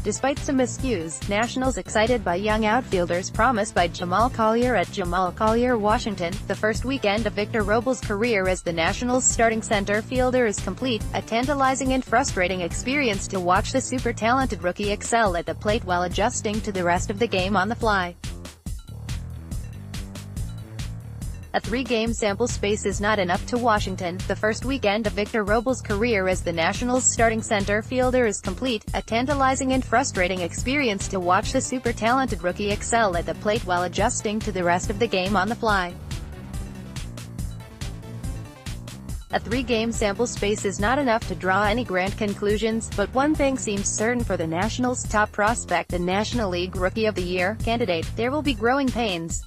Despite some miscues, Nationals excited by young outfielders promise by Jamal Collier at Jamal Collier Washington. The first weekend of Victor Robles' career as the Nationals' starting center fielder is complete, a tantalizing and frustrating experience to watch the super-talented rookie excel at the plate while adjusting to the rest of the game on the fly. A 3-game sample space is not enough to Washington. The first weekend of Victor Robles' career as the Nationals' starting center fielder is complete, a tantalizing and frustrating experience to watch the super-talented rookie excel at the plate while adjusting to the rest of the game on the fly. A 3-game sample space is not enough to draw any grand conclusions, but one thing seems certain for the Nationals' top prospect and National League Rookie of the Year candidate: there will be growing pains.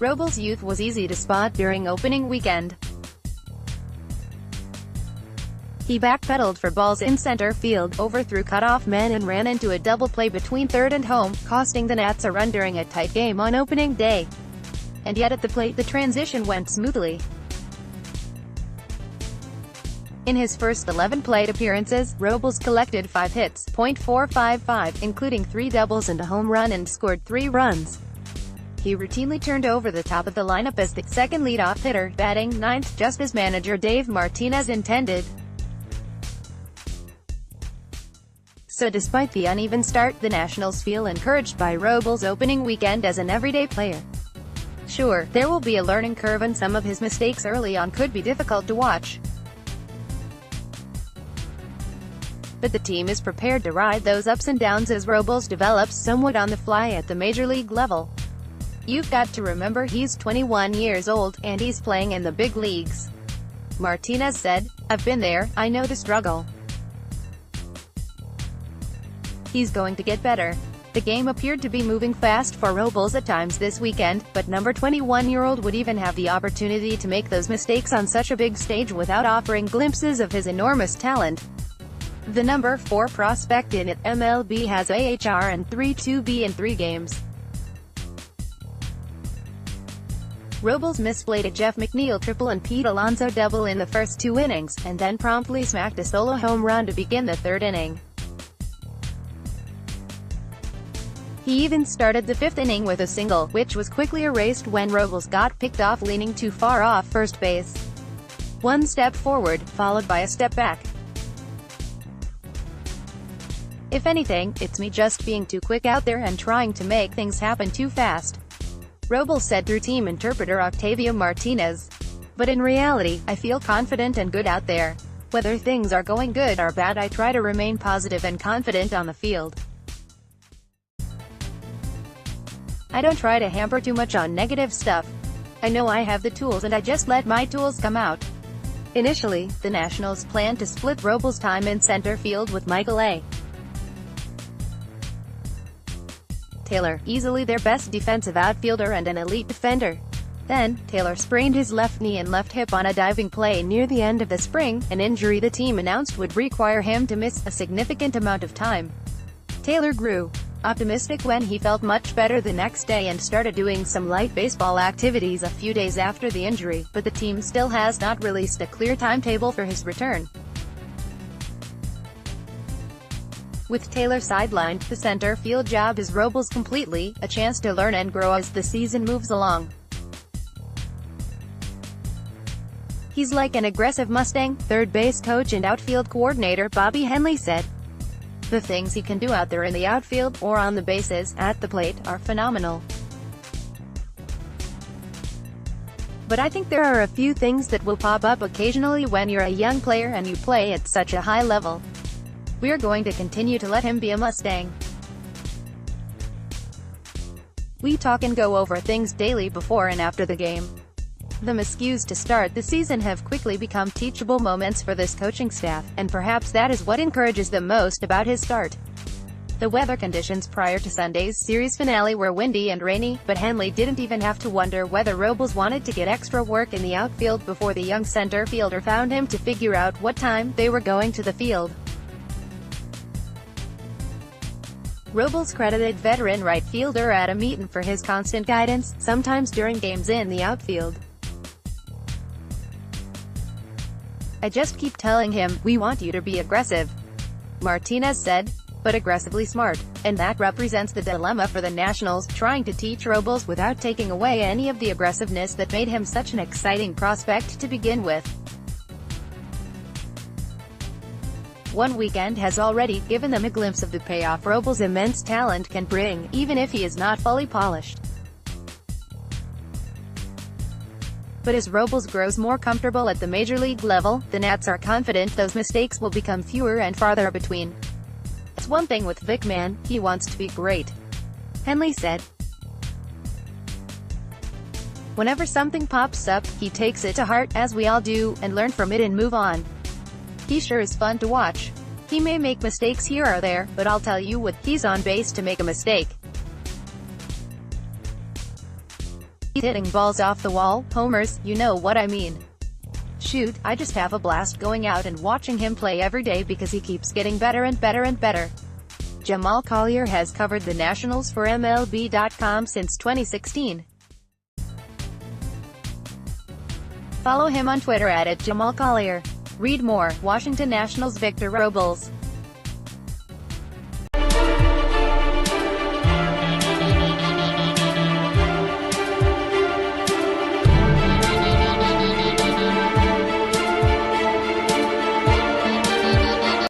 Robles' youth was easy to spot during opening weekend. He backpedaled for balls in center field, overthrew cutoff men and ran into a double play between third and home, costing the Nats a run during a tight game on opening day. And yet at the plate the transition went smoothly. In his first 11 plate appearances, Robles collected 5 hits, .455, including 3 doubles and a home run, and scored 3 runs. He routinely turned over the top of the lineup as the second leadoff hitter, batting ninth, just as manager Dave Martinez intended. So despite the uneven start, the Nationals feel encouraged by Robles' opening weekend as an everyday player. Sure, there will be a learning curve and some of his mistakes early on could be difficult to watch. But the team is prepared to ride those ups and downs as Robles develops somewhat on the fly at the major league level. You've got to remember he's 21 years old, and he's playing in the big leagues. Martinez said, "I've been there, I know the struggle. He's going to get better." The game appeared to be moving fast for Robles at times this weekend, but number 21-year-old would even have the opportunity to make those mistakes on such a big stage without offering glimpses of his enormous talent. The number 4 prospect in MLB has AHR and 3.2 in 3 games. Robles misplayed a Jeff McNeil triple and Pete Alonso double in the first 2 innings, and then promptly smacked a solo home run to begin the 3rd inning. He even started the 5th inning with a single, which was quickly erased when Robles got picked off leaning too far off first base. One step forward, followed by a step back. "If anything, it's me just being too quick out there and trying to make things happen too fast," Robles said through team interpreter Octavio Martinez. "But in reality, I feel confident and good out there. Whether things are going good or bad, I try to remain positive and confident on the field. I don't try to hamper too much on negative stuff. I know I have the tools and I just let my tools come out." Initially, the Nationals planned to split Robles' time in center field with Michael A. Taylor, easily their best defensive outfielder and an elite defender. Then, Taylor sprained his left knee and left hip on a diving play near the end of the spring, an injury the team announced would require him to miss a significant amount of time. Taylor grew optimistic when he felt much better the next day and started doing some light baseball activities a few days after the injury, but the team still has not released a clear timetable for his return. With Taylor sidelined, the center field job is Robles completely, a chance to learn and grow as the season moves along. "He's like an aggressive Mustang," third base coach and outfield coordinator Bobby Henley said. "The things he can do out there in the outfield, or on the bases, at the plate, are phenomenal. But I think there are a few things that will pop up occasionally when you're a young player and you play at such a high level. We're going to continue to let him be a Mustang. We talk and go over things daily before and after the game." The miscues to start the season have quickly become teachable moments for this coaching staff, and perhaps that is what encourages them most about his start. The weather conditions prior to Sunday's series finale were windy and rainy, but Henley didn't even have to wonder whether Robles wanted to get extra work in the outfield before the young center fielder found him to figure out what time they were going to the field. Robles credited veteran right fielder Adam Eaton for his constant guidance, sometimes during games in the outfield. "I just keep telling him, we want you to be aggressive. Martinez said, but aggressively smart, and that represents the dilemma for the Nationals, trying to teach Robles without taking away any of the aggressiveness that made him such an exciting prospect to begin with. One weekend has already given them a glimpse of the payoff Robles' immense talent can bring, even if he is not fully polished. But as Robles grows more comfortable at the major league level, the Nats are confident those mistakes will become fewer and farther between. It's one thing with Vic, man, he wants to be great, Henley said. Whenever something pops up, he takes it to heart, as we all do, and learn from it and move on. He sure is fun to watch. He may make mistakes here or there, but I'll tell you what, he's on base to make a mistake. He's hitting balls off the wall, homers, you know what I mean. Shoot, I just have a blast going out and watching him play every day because he keeps getting better and better and better. Jamal Collier has covered the Nationals for MLB.com since 2016. Follow him on Twitter at @JamalCollier. Read more. Washington Nationals Victor Robles